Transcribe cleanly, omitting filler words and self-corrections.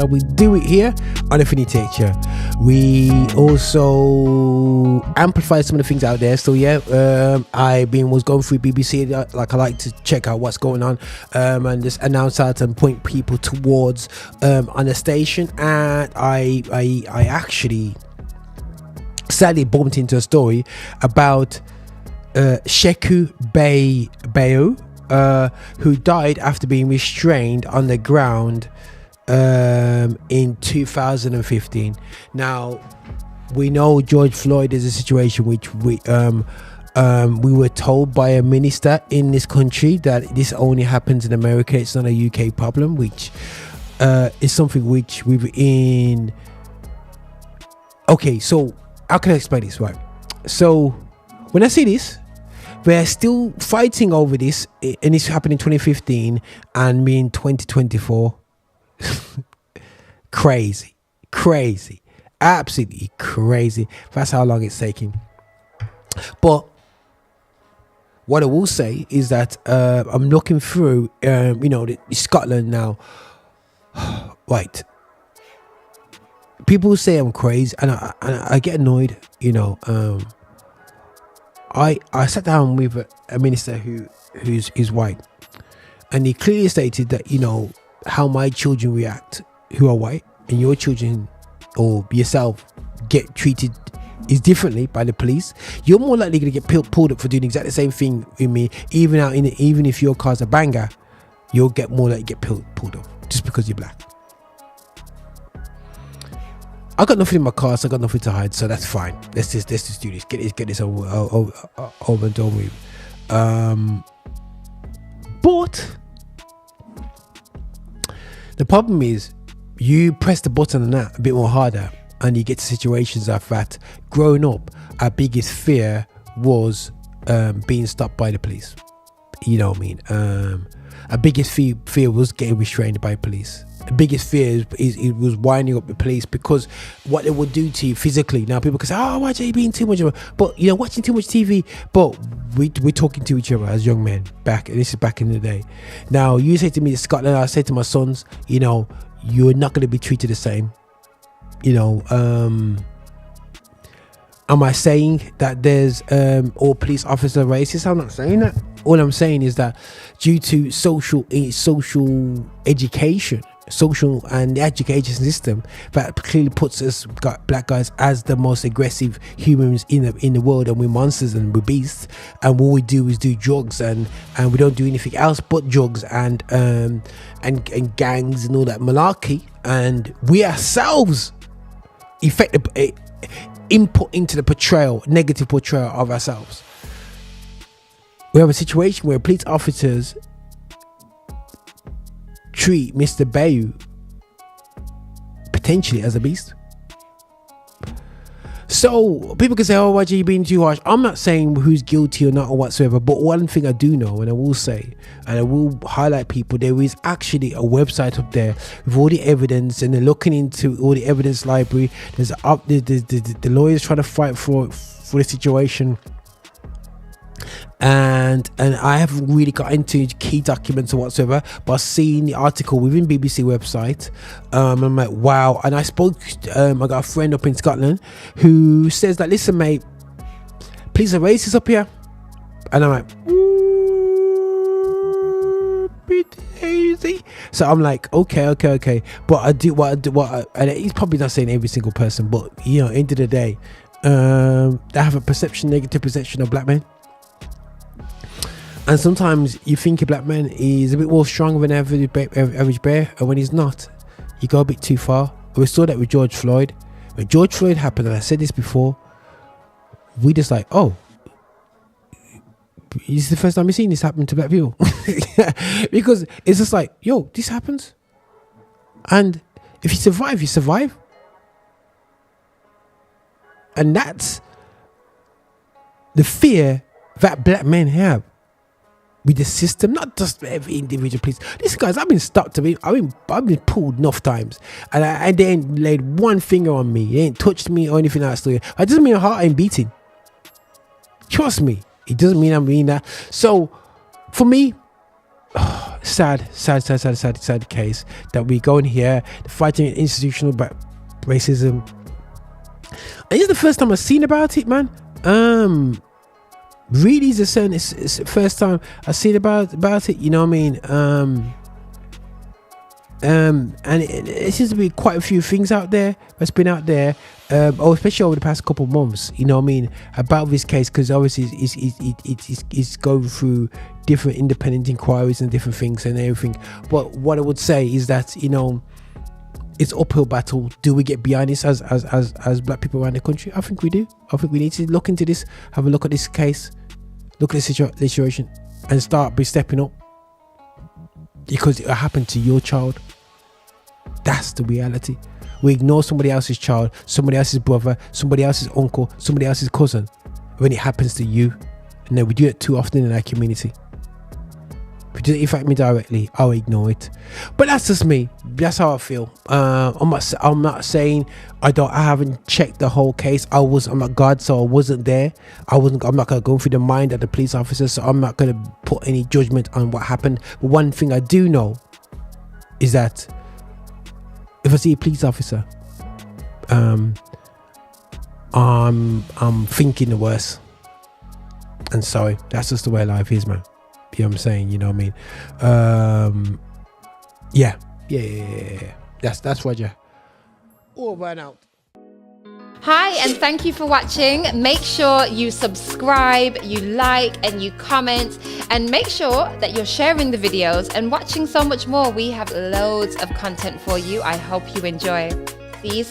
We do it here on Affinity Teacher. We also amplify some of the things out there. So yeah, was going through BBC. Like I like to check out what's going on, and just announce out and point people towards on the station. And I actually sadly bumped into a story about Sheku Bayoh, who died after being restrained on the ground in 2015. Now we know George Floyd is a situation which we were told by a minister in this country that this only happens in America. It's not a UK problem, which is something which we've in. Okay, so how can I explain this? Right, so when I see this, we're still fighting over this, and this happened in 2015 and me in 2024. crazy, absolutely crazy. That's how long it's taking. But what I will say is that I'm looking through Scotland now. Right, people say I'm crazy, and I get annoyed. I sat down with a minister who's white, and he clearly stated that how my children react who are white, and your children or yourself get treated is differently by the police. You're more likely going to get pulled up for doing exactly the same thing with me, even if your car's a banger. You'll get more likely to get pulled up just because you're black. I got nothing in my car, so I got nothing to hide, so that's fine. Let's just do this. Get this over and done with. But the problem is, you press the button on that a bit more harder, and you get to situations like that. Growing up, our biggest fear was being stopped by the police. You know what I mean? Our biggest fear was getting restrained by police. The biggest fear is it was winding up the police, because what they would do to you physically. Now people can say, "Oh, why are you being too much of a..." But watching too much TV. But we're talking to each other as young men back. This is back in the day. Now you say to me, Scotland, I say to my sons, you're not going to be treated the same. Am I saying that there's all police officers are racist? I'm not saying that. All I'm saying is that due to social education, and the education system, that clearly puts us black guys as the most aggressive humans in the world, and we're monsters and we're beasts, and what we do is do drugs, and we don't do anything else but drugs and gangs and all that malarkey, and we ourselves input into the negative portrayal of ourselves. We have a situation where police officers treat Mr. Bayoh potentially as a beast. So people can say, "Oh, why are you being too harsh?" I'm not saying who's guilty or not or whatsoever, but one thing I do know, and I will say, and I will highlight people, there is actually a website up there with all the evidence, and they're looking into all the evidence library. There's the lawyers trying to fight for the situation. And I haven't really got into key documents or whatsoever, but I've seen the article within BBC website. I'm like, wow. And I I got a friend up in Scotland who says that, "Listen, mate, police are racist up here." And I'm like, bit easy. So I'm like, okay. But I do what and he's probably not saying every single person, but end of the day, they have a negative perception of black men. And sometimes you think a black man is a bit more stronger than average bear, and when he's not, you go a bit too far. We saw that with George Floyd. When George Floyd happened, and I said this before, we just like, oh, this is the first time we've seen this happen to black people. Because it's just like, yo, this happens. And if you survive, you survive. And that's the fear that black men have with the system, not just every individual police. Listen, guys, I've been stuck to me. I've been pulled enough times, and they ain't laid one finger on me. They ain't touched me or anything like that. It doesn't mean my heart ain't beating. Trust me, it doesn't mean I'm mean that. So, for me, sad case that we go in here fighting institutional racism. And this is the first time I've seen about it, man. Really, it's the first time I've seen about it. You know what I mean? And it seems to be quite a few things out there that's been out there, especially over the past couple of months. You know what I mean, about this case, because obviously it's going through different independent inquiries and different things and everything. But what I would say is that, you know, it's uphill battle. Do we get behind this as black people around the country? I think we do. I think we need to look into this, have a look at this case, look at the situation, and start by stepping up, because it happened to your child. That's the reality. We ignore somebody else's child, somebody else's brother, somebody else's uncle, somebody else's cousin when it happens to you. And then we do it too often in our community. If it doesn't affect me directly, I'll ignore it. But that's just me. That's how I feel. I'm not saying I haven't checked the whole case. I'm not God, so I wasn't there. I'm not gonna go through the mind of the police officer, so I'm not gonna put any judgment on what happened. But one thing I do know is that if I see a police officer, I'm thinking the worst. And sorry, that's just the way life is, man. You know what I'm saying? You know what I mean? Yeah. That's Roger. Over and out. Hi, and thank you for watching. Make sure you subscribe, you like, and you comment, and make sure that you're sharing the videos and watching so much more. We have loads of content for you. I hope you enjoy. See you soon.